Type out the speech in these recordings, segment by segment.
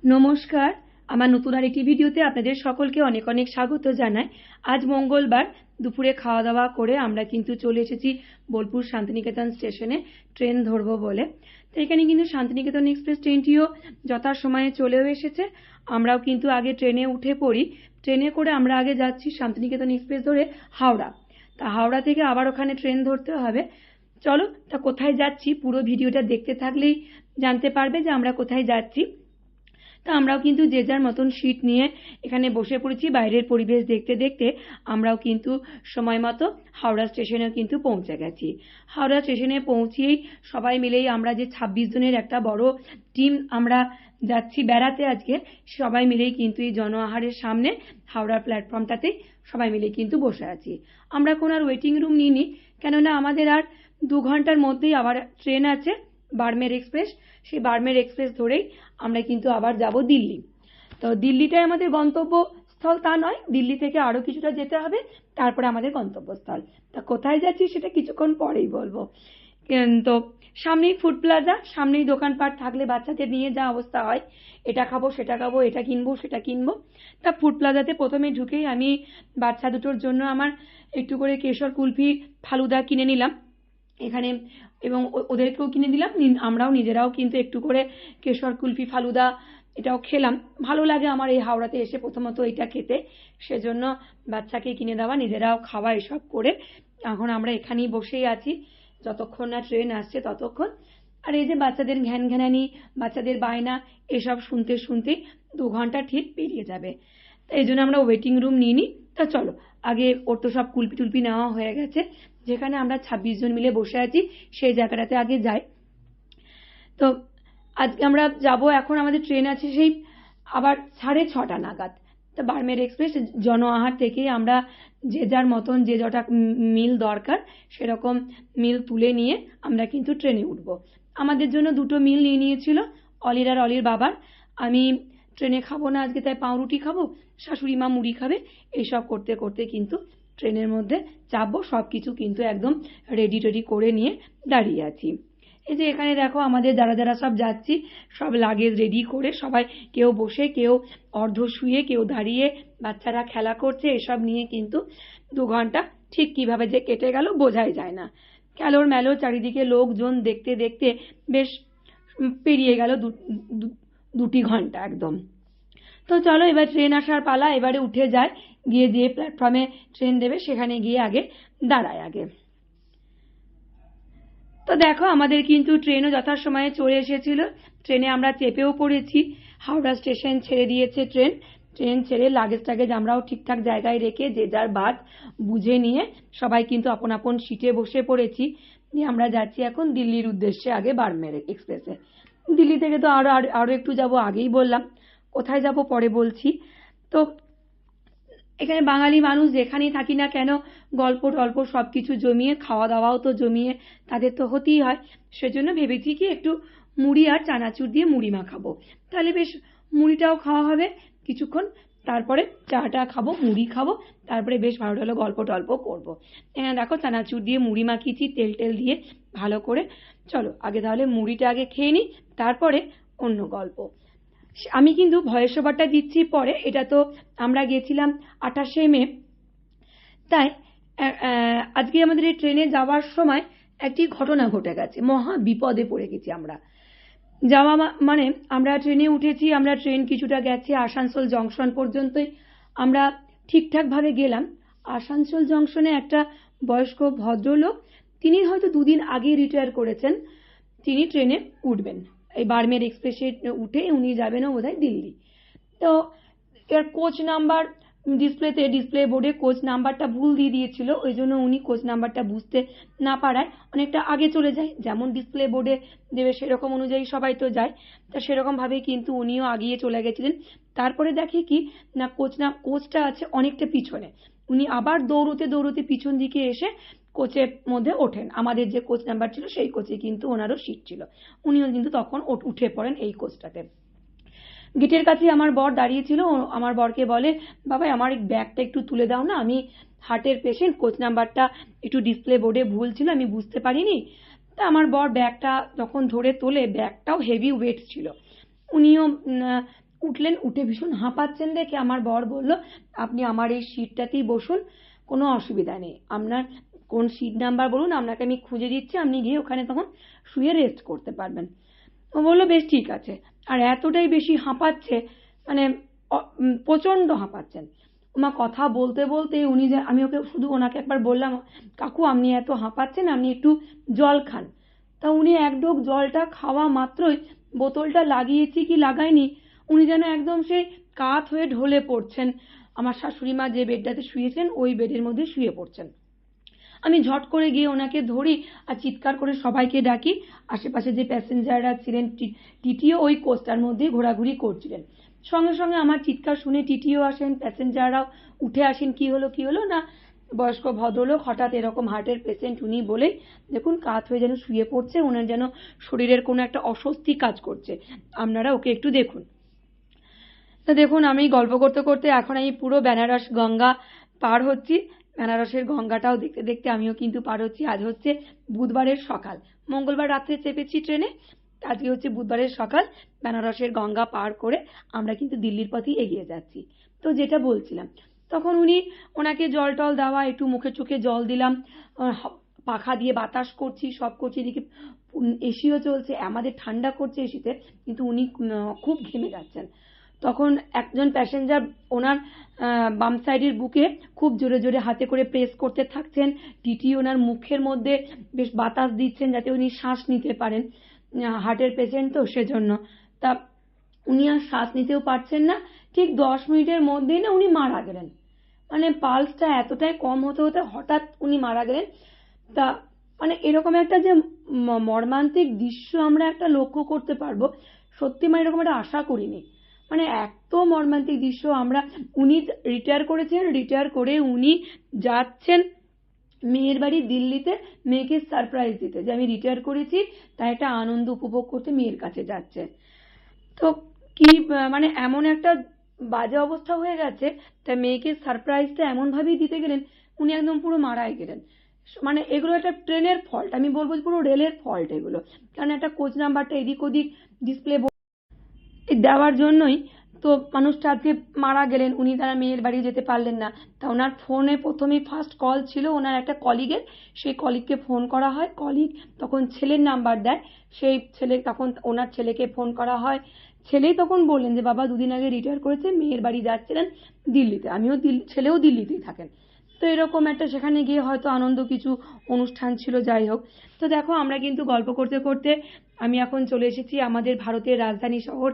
নমস্কার, আমার নতুন আরেকটি ভিডিওতে আপনাদের সকলকে অনেক অনেক স্বাগত জানাই। আজ মঙ্গলবার দুপুরে খাওয়া দাওয়া করে আমরা কিন্তু চলে এসেছি বোলপুর শান্তিনিকেতন স্টেশনে ট্রেন ধরবো বলে। তো এখানে কিন্তু শান্তিনিকেতন এক্সপ্রেস ট্রেনটিও যথাসময়ে চলেও এসেছে। আমরাও কিন্তু আগে ট্রেনে উঠে পড়ি। ট্রেনে করে আমরা আগে যাচ্ছি শান্তিনিকেতন এক্সপ্রেস ধরে হাওড়া। তা হাওড়া থেকে আবার ওখানে ট্রেন ধরতে হবে। চলো, তা কোথায় যাচ্ছি পুরো ভিডিওটা দেখতে থাকলেই জানতে পারবে যে আমরা কোথায় যাচ্ছি। তা আমরাও কিন্তু যে যার মতন সিট নিয়ে এখানে বসে পড়েছি। বাইরের পরিবেশ দেখতে দেখতে আমরাও কিন্তু সময় মতো হাওড়া স্টেশনে কিন্তু পৌঁছে গেছি। হাওড়া স্টেশনে পৌঁছিয়েই সবাই মিলেই আমরা যে 26 জনের একটা বড় টিম আমরা যাচ্ছি বেড়াতে আজকে, সবাই মিলেই কিন্তু এই জন আহারের সামনে হাওড়ার প্ল্যাটফর্মটাতে সবাই মিলে কিন্তু বসে আছি। আমরা কোনো আর ওয়েটিং রুম নিইনি, কেননা আমাদের আর 2 ঘন্টার মধ্যেই আবার ট্রেন আছে বার্মের এক্সপ্রেস। সেই বার্মের এক্সপ্রেস ধরেই আমরা কিন্তু আবার যাব দিল্লি। তো দিল্লিটাই আমাদের গন্তব্যস্থল তা নয়, দিল্লি থেকে আরো কিছুটা যেতে হবে, তারপরে আমাদের গন্তব্যস্থল। তা কোথায় যাচ্ছি সেটা কিছুক্ষণ পরেই বলবো। তো সামনেই ফুড প্লাজা, সামনেই দোকানপাট থাকলে বাচ্চাদের নিয়ে যা অবস্থা হয়, এটা খাবো সেটা খাবো, এটা কিনবো সেটা কিনবো। তা ফুড প্লাজাতে প্রথমে ঢুকেই আমি বাচ্চা দুটোর জন্য আমার একটু করে কেশর কুলফি ফালুদা কিনে নিলাম এখানে, এবং ওদেরকেও কিনে দিলাম। আমরাও নিজেরাও কিন্তু একটু করে কেশর কুলফি ফালুদা এটাও খেলাম। ভালো লাগে আমার এই হাওড়াতে এসে প্রথমত এটা খেতে, সেজন্য বাচ্চাকে কিনে দেওয়া, নিজেরাও খাওয়া, এসব করে এখন আমরা এখানেই বসেই আছি যতক্ষণ না ট্রেন আসছে ততক্ষণ। আর এই যে বাচ্চাদের ঘ্যান ঘ্যানানি, বাচ্চাদের বায়না, এসব শুনতে শুনতেই 2 ঘন্টা ঠিক পেরিয়ে যাবে। তাই এই জন্য আমরা ওয়েটিং রুম নিইনি। তা চলো, আগে ওর তো সব কুলপি টুলপি নেওয়া হয়ে গেছে, যেখানে আমরা 26 জন মিলে বসে আছি সেই জায়গাটাতে আগে যাই। তো আজকে আমরা যাব, এখন আমাদের ট্রেন আছে সেই আবার 6:30 নাগাদ। তো বার্মের এক্সপ্রেস জন আহার থেকেই আমরা যে যার মতন যে যটা মিল দরকার সেরকম মিল তুলে নিয়ে আমরা কিন্তু ট্রেনে উঠব। আমাদের জন্য 2টো মিল নিয়ে নিয়েছিল অলির আর অলির বাবার। আমি ট্রেনে খাবো না আজকে, তাই পাউরুটি খাবো, শাশুড়ি মা মুড়ি খাবে। এইসব করতে করতে কিন্তু ট্রেনের মধ্যে চাপবো, সব কিছু কিন্তু একদম রেডি টেডি করে নিয়ে দাঁড়িয়ে আছি। এই যে এখানে দেখো আমাদের যারা যারা সব যাচ্ছি সব লাগেজ রেডি করে সবাই, কেউ বসে, কেউ অর্ধ শুয়ে, কেউ দাঁড়িয়ে, বাচ্চারা খেলা করছে, এসব নিয়ে কিন্তু 2 ঘন্টা ঠিক কিভাবে যে কেটে গেল বোঝাই যায় না। ক্যালোর মেলো চারিদিকে লোকজন দেখতে দেখতে বেশ পেরিয়ে গেল 2টি ঘন্টা একদম। তো চলো, এবার ট্রেন আসার পালা, এবারে উঠে যায়, গিয়ে যে প্ল্যাটফর্মে ট্রেন দেবে সেখানে গিয়ে আগে দাঁড়ায় আগে। তো দেখো আমাদের কিন্তু ট্রেনও যথাসময়ে চলে এসেছিল। ট্রেনে আমরা চেপেও পড়েছি। হাওড়া স্টেশন ছেড়ে দিয়েছে ট্রেন। ট্রেন ছেড়ে লাগেজ টাগেজ আমরাও ঠিকঠাক জায়গায় রেখে যে যার বাদ বুঝে নিয়ে সবাই কিন্তু আপন আপন সিটে বসে পড়েছি। নিয়ে আমরা যাচ্ছি এখন দিল্লির উদ্দেশ্যে আগে বার্মের এক্সপ্রেসে। দিল্লি থেকে তো আরো একটু যাব, আগেই বললাম। কোথায় যাব পরে বলছি। তো এখানে বাঙালি মানুষ যেখানেই থাকি না কেন গল্প টল্প সবকিছু জমিয়ে, খাওয়া দাওয়াও তো জমিয়ে তাদের তো হতেই হয়। সেজন্য ভেবেছি কি একটু মুড়ি আর চানাচুর দিয়ে মুড়ি মাখাবো, তাহলে বেশ মুড়িটাও খাওয়া হবে কিছুক্ষণ, তারপরে চাটা খাবো, মুড়ি খাবো, তারপরে বেশ ভালো ভালো গল্প টল্প করবো। এখানে দেখো চানাচুর দিয়ে মুড়ি মাখিয়েছি তেল টেল দিয়ে ভালো করে। চলো আগে তাহলে মুড়িটা আগে খেয়ে নিই, তারপরে অন্য গল্প। আমি কিন্তু ভয়েস ওভারটা দিচ্ছি পরে, এটা তো আমরা গেছিলাম 28শে মে। তাই আজকে আমাদের এই ট্রেনে যাওয়ার সময় একটি ঘটনা ঘটে গেছে, মহা বিপদে পড়ে গেছি আমরা। যাওয়া মানে আমরা ট্রেনে উঠেছি, আমরা ট্রেন কিছুটা গেছে আসানসোল জংশন পর্যন্তই আমরা ঠিকঠাক ভাবে গেলাম। আসানসোল জংশনে একটা বয়স্ক ভদ্রলোক, তিনি হয়তো 2 দিন আগে রিটায়ার করেছেন, তিনি ট্রেনে উঠবেন, এই বার্মের এক্সপ্রেসে উঠে উনি যাবেন বোধহয় দিল্লি। তো এর কোচ নাম্বার ডিসপ্লে বোর্ডে কোচ নাম্বারটা ভুল দিয়ে দিয়েছিল, ওই জন্য উনি কোচ নাম্বারটা বুঝতে না পারায় অনেকটা আগে চলে যায়। যেমন ডিসপ্লে বোর্ডে দেবে সেরকম অনুযায়ী সবাই তো যায়, তা সেরকম ভাবেই কিন্তু উনিও আগিয়ে চলে গেছিলেন। তারপরে দেখে কি না কোচটা আছে অনেকটা পিছনে। উনি আবার দৌড়তে দৌড়তে পিছন দিকে এসে কোচের মধ্যে ওঠেন। আমাদের যে কোচ নাম্বার ছিল সেই কোচে কিন্তু ওনারও সিট ছিল, উনিও কিন্তু তখন উঠে পড়েন এই কোচটাতে। গেটের কাছে আমার বর দাঁড়িয়ে ছিল, আমার বরকে বলে, বাবা আমার ব্যাগটা একটু তুলে দাও না, আমি হার্টের পেশেন্ট, কোচ নাম্বারটা একটু ডিসপ্লে বোর্ডে ভুল ছিল, আমি বুঝতে পারিনি। তা আমার বর ব্যাগটা যখন ধরে তোলে, ব্যাগটাও হেভি ওয়েট ছিল, উনিও উঠলেন, উঠে ভীষণ হাঁপাচ্ছেন দেখে আমার বর বলল, আপনি আমার এই সিটটাতেই বসুন, কোনো অসুবিধা নেই, আপনার কোন সিট নাম্বার বলুন, আপনাকে আমি খুঁজে দিচ্ছি, আপনি গিয়ে ওখানে তখন শুয়ে রেস্ট করতে পারবেন। ও বললো বেশ ঠিক আছে। আর এতটাই বেশি হাঁপাচ্ছে, মানে প্রচণ্ড হাঁপাচ্ছেন। ওমা কথা বলতে বলতে উনি যে, আমি ওনাকে একবার বললাম, কাকু আপনি এত হাঁপাচ্ছেন, আপনি একটু জল খান। তা উনি এক ঢোক জলটা খাওয়া মাত্রই, বোতলটা লাগিয়েছি কি লাগাইনি, উনি যেন একদম সেই কাত হয়ে ঢলে পড়ছেন। আমার শাশুড়ি মা যে বেডটাতে শুয়েছেন ওই বেডের মধ্যে শুয়ে পড়ছেন। আমি ঝট করে গিয়ে ওনাকে ধরি আর চিৎকার করে সবাইকে ডাকি। আশেপাশে যে প্যাসেঞ্জাররা ছিলেন, টিটিও ওই কোচটার মধ্যেই ঘোরাঘুরি করছিলেন। সঙ্গে সঙ্গে আমার চিৎকার শুনে টিটিও আসেন, প্যাসেঞ্জাররাও উঠে আসেন। কি হলো না, বয়স্ক ভদ্রলোক হঠাৎ এরকম হার্টের পেশেন্ট উনি বলেই দেখুন কাত হয়ে যেন শুয়ে পড়ছে, ওনার যেন শরীরের কোনো একটা অস্বস্তি কাজ করছে, আপনারা ওকে একটু দেখুন। তা দেখুন আমি গল্প করতে করতে এখন আমি পুরো বেনারস গঙ্গা পার হচ্ছি। বেনারসের গঙ্গাটাও দেখতে দেখতে আমিও কিন্তু পার হচ্ছি। আজ হচ্ছে বুধবারের সকাল, মঙ্গলবার রাত্রে চেপেছি ট্রেনে, আজকে হচ্ছে বুধবারের সকাল। বেনারসের গঙ্গা পার করে আমরা কিন্তু দিল্লির পথেই এগিয়ে যাচ্ছি। তো যেটা বলছিলাম, তখন ওনাকে জল টল দেওয়া, একটু মুখে চোখে জল দিলাম, পাখা দিয়ে বাতাস করছি, সব করছি, এদিকে এসিও চলছে, আমাদের ঠান্ডা করছে এসিতে, কিন্তু উনি খুব ঘেমে যাচ্ছেন। তখন একজন প্যাসেঞ্জার ওনার বাম সাইডের বুকে খুব জোরে জোরে হাতে করে প্রেস করতে থাকছেন। টিটি ওনার মুখের মধ্যে বেশ বাতাস দিচ্ছেন যাতে উনি শ্বাস নিতে পারেন, হার্টের পেশেন্ট তো সেজন্য। তা উনি আর শ্বাস নিতেও পারছেন না। ঠিক 10 মিনিটের মধ্যেই না উনি মারা গেলেন। মানে পালসটা এতটাই কম হতে হতে হঠাৎ উনি মারা গেলেন। তা মানে এরকম একটা যে মর্মান্তিক দৃশ্য আমরা একটা লক্ষ্য করতে পারবো, সত্যি মানে এরকম একটা আশা করিনি। মানে এত মর্মান্তিক দৃশ্য উনি রিটায়ার করেছেন, রিটায়ার করে উনি যাচ্ছেন মেয়ের বাড়ি দিল্লিতে মেয়েকে সারপ্রাইজ দিতে, যে আমি রিটায়ার করেছি তাই একটা আনন্দ উপভোগ করতে মেয়ের কাছে যাচ্ছে। তো কি মানে এমন একটা বাজে অবস্থা হয়ে গেছে, তাই মেয়েকে সারপ্রাইজটা এমন ভাবেই দিতে গেলেন উনি একদম পুরো মারাই গেলেন। মানে এগুলো একটা ট্রেনের ফল্ট, আমি বলবো পুরো রেলের ফল্ট এগুলো, কারণ একটা কোচ নাম্বারটা এদিক ওদিক ডিসপ্লে দেওয়ার জন্যই তো মানুষটা আজকে মারা গেলেন। উনি তারা মেয়ের বাড়ি যেতে পারলেন না। তা ওনার ফোনে প্রথমেই ফার্স্ট কল ছিল ওনার একটা কলিগের, সেই কলিগকে ফোন করা হয়, কলিগ তখন ছেলের নাম্বার দেয়, সেই ছেলে তখন ওনার ছেলেকে ফোন করা হয়। ছেলেই তখন বললেন যে বাবা 2 দিন আগে রিটায়ার করেছে, মেয়ের বাড়ি যাচ্ছিলেন দিল্লিতে, ছেলেও দিল্লিতেই থাকেন। তো এরকম একটা সেখানে গিয়ে হয়তো আনন্দ কিছু অনুষ্ঠান ছিল, যাই হোক। তো দেখো আমরা কিন্তু গল্প করতে করতে আমি এখন চলে এসেছি আমাদের ভারতের রাজধানী শহর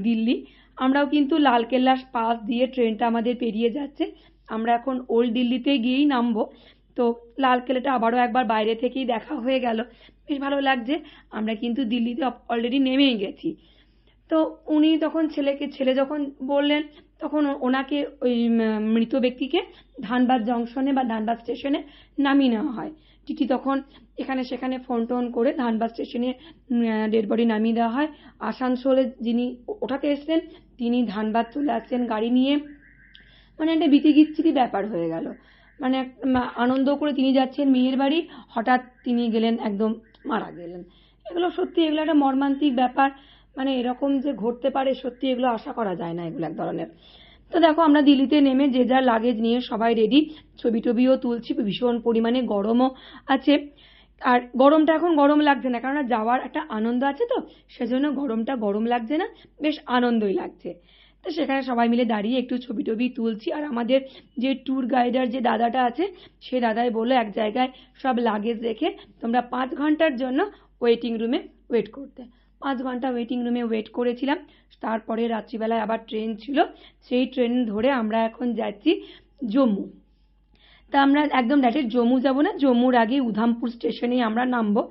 দিল্লি। আমরাও কিন্তু লালকেল্লার পাশ দিয়ে ট্রেনটা আমাদের পেরিয়ে যাচ্ছে। আমরা এখন ওল্ড দিল্লিতে গিয়েই নামবো। তো লালকেল্লাটা আবারও একবার বাইরে থেকেই দেখা হয়ে গেল, বেশ ভালো লাগছে। আমরা কিন্তু দিল্লিতে অলরেডি নেমেই গেছি। তো উনি তখন ছেলে যখন বললেন, তখন ওনাকে ওই মৃত ব্যক্তিকে ধানবাদ জংশনে বা ধানবাদ স্টেশনে নামিয়ে নেওয়া হয়। টিটি তখন এখানে সেখানে ফোন টোন করে ধানবাদ স্টেশনে ডেড বডি নামিয়ে দেওয়া হয়। আসানসোলে যিনি ওঠাতে এসেছেন তিনি ধানবাদ চলে আসছেন গাড়ি নিয়ে। মানে একটা বিতিকিচ্ছিরি ব্যাপার হয়ে গেল। মানে আনন্দ করে তিনি যাচ্ছেন মেয়ের বাড়ি, হঠাৎ তিনি গেলেন একদম মারা গেলেন। এগুলো একটা মর্মান্তিক ব্যাপার। মানে এরকম যে ঘটতে পারে সত্যি এগুলো আশা করা যায় না, এগুলো এক ধরনের। তো দেখো আমরা দিল্লিতে নেমে যে যার লাগেজ নিয়ে সবাই রেডি, ছবি টবিও তুলছি, ভীষণ পরিমাণে গরমও আছে। আর গরমটা এখন গরম লাগছে না, কারণ যাওয়ার একটা আনন্দ আছে, তো সেজন্য গরমটা গরম লাগছে না, বেশ আনন্দই লাগছে। তো সেখানে সবাই মিলে দাঁড়িয়ে একটু ছবি টবি তুলছি। আর আমাদের যে ট্যুর গাইডার যে দাদাটা আছে, সে দাদাই বললো এক জায়গায় সব লাগেজ রেখে তোমরা 5 ঘন্টার জন্য ওয়েটিং রুমে ওয়েট করতে। 5 ঘন্টা ওয়েটিং রুমে ওয়েট করেছিলাম। তারপরে রাত্রিবেলায় আবার ট্রেন ছিল, সেই ট্রেন ধরে আমরা এখন যাচ্ছি জম্মু। তা আমরা একদম ডাইরেক্ট জম্মু যাব না, জম্মুর আগে উধামপুর স্টেশনেই আমরা নামবো।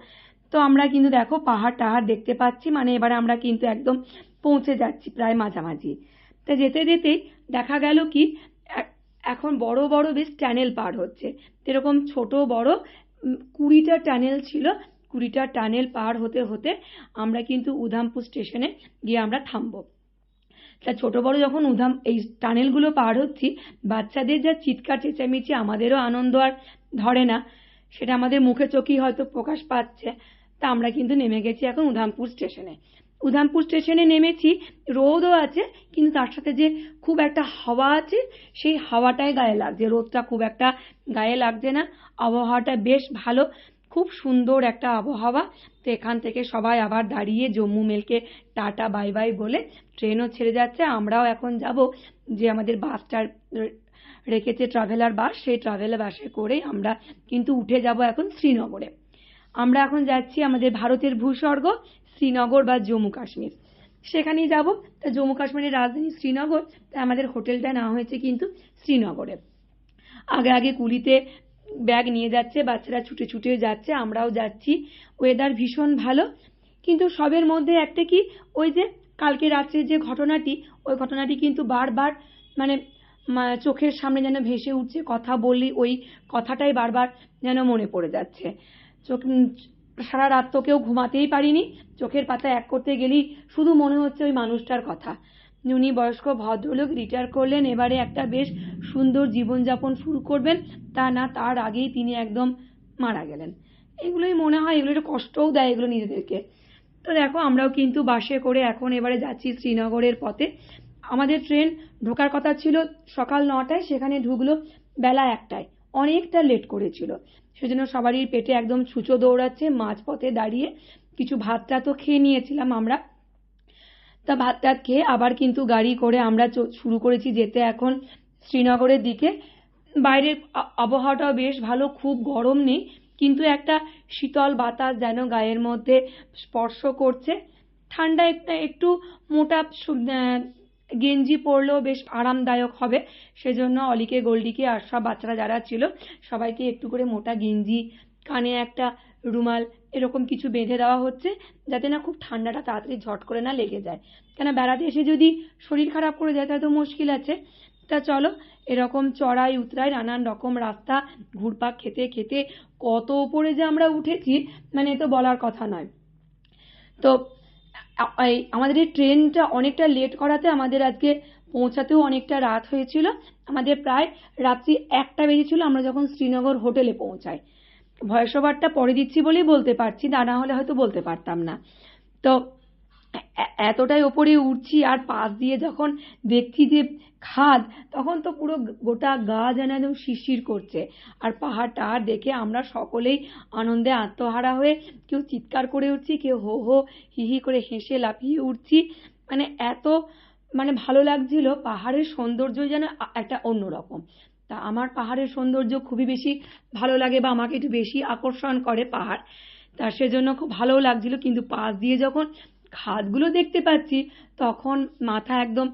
তো আমরা কিন্তু দেখো পাহাড় টাহাড় দেখতে পাচ্ছি, মানে এবারে আমরা কিন্তু একদম পৌঁছে যাচ্ছি প্রায় মাঝামাঝি। তা যেতে যেতেই দেখা গেল কি এখন বড় বড় বেশ টানেল পার হচ্ছে, এরকম ছোট বড় 20টা টানেল ছিল। 20টা টানেল পার হতে হতে আমরা কিন্তু উধামপুর স্টেশনে গিয়ে আমরা থামবো। তা ছোট বড় যখন এই টানেলগুলো পার হচ্ছি, বাচ্চাদের যা চিৎকার চেঁচামেচি, আমাদেরও আনন্দ আর ধরে না, সেটা আমাদের মুখে চোখেই হয়তো প্রকাশ পাচ্ছে। তা আমরা কিন্তু নেমে গেছি এখন উধামপুর স্টেশনে। উধামপুর স্টেশনে নেমেছি, রোদও আছে কিন্তু তার সাথে যে খুব একটা হাওয়া আছে সেই হাওয়াটাই গায়ে লাগছে, রোদটা খুব একটা গায়ে লাগছে না। আবহাওয়াটা বেশ ভালো, খুব সুন্দর একটা আবহাওয়া। তো এখান থেকে সবাই আবার দাঁড়িয়ে জম্মু মেলকে টাটা বাই বাই বলে ট্রেনও ছেড়ে যাচ্ছে। আমরাও এখন যাব, যে আমাদের বাসটা রেখেছে ট্রাভেলার বাস, সেই ট্রাভেলার বাসে করে আমরা কিন্তু উঠে যাব এখন শ্রীনগরে। আমরা এখন যাচ্ছি আমাদের ভারতের ভূস্বর্গ শ্রীনগর বা জম্মু কাশ্মীর, সেখানেই যাব। তা জম্মু কাশ্মীরের রাজধানী শ্রীনগর, তাই আমাদের হোটেলটা নেওয়া হয়েছে কিন্তু শ্রীনগরে। আগে আগে কুলিতে ব্যাগ নিয়ে যাচ্ছে, বাচ্চারা ছুটে ছুটে যাচ্ছে, আমরাও যাচ্ছি। ওয়েদার ভীষণ ভালো, কিন্তু সবের মধ্যে একটা কি, ওই যে কালকে রাত্রে যে ঘটনাটি, ওই ঘটনাটি কিন্তু বারবার মানে চোখের সামনে যেন ভেসে উঠছে। কথা বললি ওই কথাটাই বারবার যেন মনে পড়ে যাচ্ছে। সারা রাত তো কেউ ঘুমাতেই পারিনি, চোখের পাতা এক করতে গেলেই শুধু মনে হচ্ছে ওই মানুষটার কথা। উনি বয়স্ক ভদ্রলোক, রিটায়ার করলেন, এবারে একটা বেশ সুন্দর জীবনযাপন শুরু করবেন, তা না তার আগেই তিনি একদম মারা গেলেন। এগুলোই মনে হয়, এগুলো একটু কষ্টও দেয় এগুলো নিজেদেরকে। তো দেখো আমরাও কিন্তু বাসে করে এখন এবারে যাচ্ছি শ্রীনগরের পথে। আমাদের ট্রেন ঢোকার কথা ছিল সকাল 9টায়, সেখানে ঢুকলো বেলা 1টায়, অনেকটা লেট করেছিল। সেজন্য সবারই পেটে একদম ছুঁচো দৌড়াচ্ছে। মাঝপথে দাঁড়িয়ে কিছু ভাত টাতও খেয়ে নিয়েছিলাম আমরা। তা ভাত টাত খেয়ে আবার কিন্তু গাড়ি করে আমরা শুরু করেছি যেতে এখন শ্রীনগরের দিকে। বাইরের আবহাওয়াটাও বেশ ভালো, খুব গরম নেই, কিন্তু একটা শীতল বাতাস যেন গায়ের মধ্যে স্পর্শ করছে। ঠান্ডা একটু মোটা গেঞ্জি পরলেও বেশ আরামদায়ক হবে, সেজন্য অলিকে গোল্ডিকে আর সব বাচ্চারা যারা ছিল সবাইকে একটু করে মোটা গেঞ্জি, কানে একটা রুমাল এরকম কিছু বেঁধে দেওয়া হচ্ছে, যাতে না খুব ঠান্ডাটা তাড়াতাড়ি ঝট করে না লেগে যায়। কেন বেড়াতে এসে যদি শরীর খারাপ করে যায় তাহলে তো মুশকিল আছে। তা চলো, এরকম চড়াই উতরাই নানান রকম রাস্তা ঘুরপাক খেতে খেতে কত উপরে যে আমরা উঠেছি মানে তো বলার কথা নয়। তো আমাদের এই ট্রেনটা অনেকটা লেট করাতে আমাদের আজকে পৌঁছাতেও অনেকটা রাত হয়েছিল। আমাদের প্রায় রাত্রি 1টা বেজেছিল আমরা যখন শ্রীনগর হোটেলে পৌঁছাই। ভয়েস ওভারটা পরে দিচ্ছি বলেই বলতে পারছি, তা না হলে হয়তো বলতে পারতাম না। তো এতটাই ওপরে উঠছি আর পাশ দিয়ে যখন দেখছি যে খাদ, তখন তো পুরো গোটা গা যেন একদম শিরশির করছে। আর পাহাড়টা দেখে আমরা সকলেই আনন্দে আত্মহারা হয়ে কেউ চিৎকার করে উঠছি, কেউ হো হো হি হি করে হেসে লাফিয়ে উঠছি। মানে এত ভালো লাগছিল, পাহাড়ের সৌন্দর্য যেন একটা অন্যরকম। তা আমার পাহাড়ের সৌন্দর্য খুবই বেশি ভালো লাগে, বা আমাকে একটু বেশি আকর্ষণ করে পাহাড়, তা সেজন্য খুব ভালোও লাগছিল। কিন্তু পাশ দিয়ে যখন খাদগুলো দেখতে পাচ্ছি তখন মাথা একদম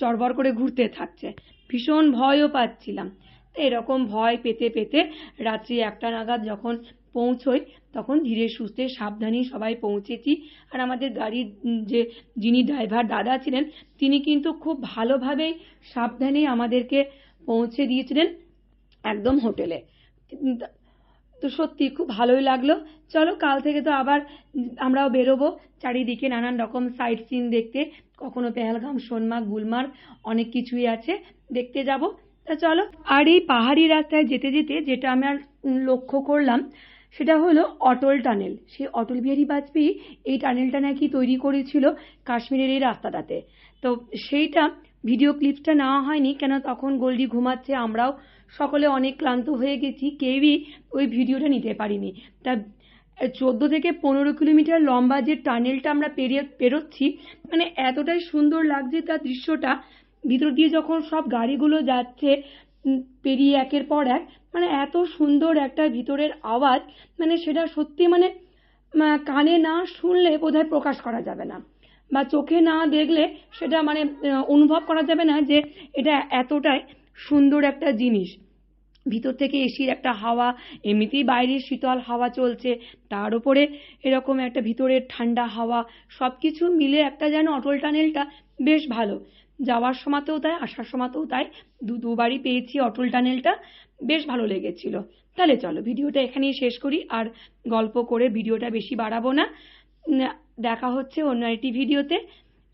চড়বড় করে ঘুরতে থাকছে, ভীষণ ভয়ও পাচ্ছিলাম। তো এরকম ভয় পেতে পেতে রাত্রি 1টা নাগাদ যখন পৌঁছই তখন ধীরে সুস্থে সাবধানে সবাই পৌঁছেছি। আর আমাদের গাড়ির যিনি ড্রাইভার দাদা ছিলেন তিনি কিন্তু খুব ভালোভাবেই সাবধানে আমাদেরকে পৌঁছে দিয়েছিলেন একদম হোটেলে। তো সত্যি খুব ভালোই লাগলো। চলো কাল থেকে তো আবার আমরাও বেরোবো চারিদিকে নানান রকম সাইট সিন দেখতে, কখনো পেহেলগাম, সোনমার্গ, গুলমার্গ অনেক কিছুই আছে, দেখতে যাব। তা চলো। আর এই পাহাড়ি রাস্তায় যেতে যেতে যেটা আমার লক্ষ্য করলাম সেটা হলো অটল টানেল। সেই অটল বিহারী বাজপেয়ী এই টানেলটা নাকি তৈরি করেছিল কাশ্মীরের এই রাস্তাটাতে। তো সেইটা ভিডিও ক্লিপসটা নেওয়া হয়নি, কেন তখন গোল্ডি ঘুমাচ্ছে, আমরাও সকলে অনেক ক্লান্ত হয়ে গেছি, কেউই ওই ভিডিওটা নিতে পারিনি। তা 14 থেকে 15 কিলোমিটার লম্বা যে টানেলটা আমরা পেরোচ্ছি, এতটাই সুন্দর লাগছে তার দৃশ্যটা। ভিতর দিয়ে যখন সব গাড়িগুলো যাচ্ছে পেরিয়ে একের পর এক, এত সুন্দর একটা ভিতরের আওয়াজ, সেটা সত্যি কানে না শুনলে বোধহয় প্রকাশ করা যাবে না, বা চোখে না দেখলে সেটা অনুভব করা যাবে না যে এটা এতটাই সুন্দর একটা জিনিস। ভিতর থেকে এসির একটা হাওয়া, এমনিতেই বাইরে শীতল হাওয়া চলছে, তার উপরে এরকম একটা ভিতরের ঠান্ডা হাওয়া, সবকিছু মিলে একটা যেন অটল টানেলটা বেশ ভালো। যাওয়ার সময়তেও তাই, আসার সময়তেও তাই, দুবারই পেয়েছি অটল টানেলটা, বেশ ভালো লেগেছিল। তাহলে চলো ভিডিওটা এখানেই শেষ করি, আর গল্প করে ভিডিওটা বেশি বাড়াবো না। দেখা হচ্ছে অন্য একটি ভিডিওতে।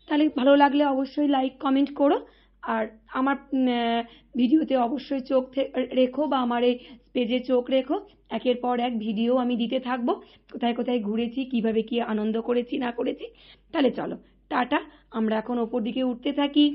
তাহলে ভালো লাগলে অবশ্যই লাইক কমেন্ট করো, আর আমার ভিডিওতে অবশ্যই চোখ রেখো বা আমার এই পেজে চোখ রেখো। একের পর এক ভিডিও আমি দিতে থাকবো, কোথায় কোথায় ঘুরেছি, কিভাবে কি আনন্দ করেছি না করেছি। তাহলে চলো টাটা, আমরা এখন ওপর দিকে উঠতে থাকি।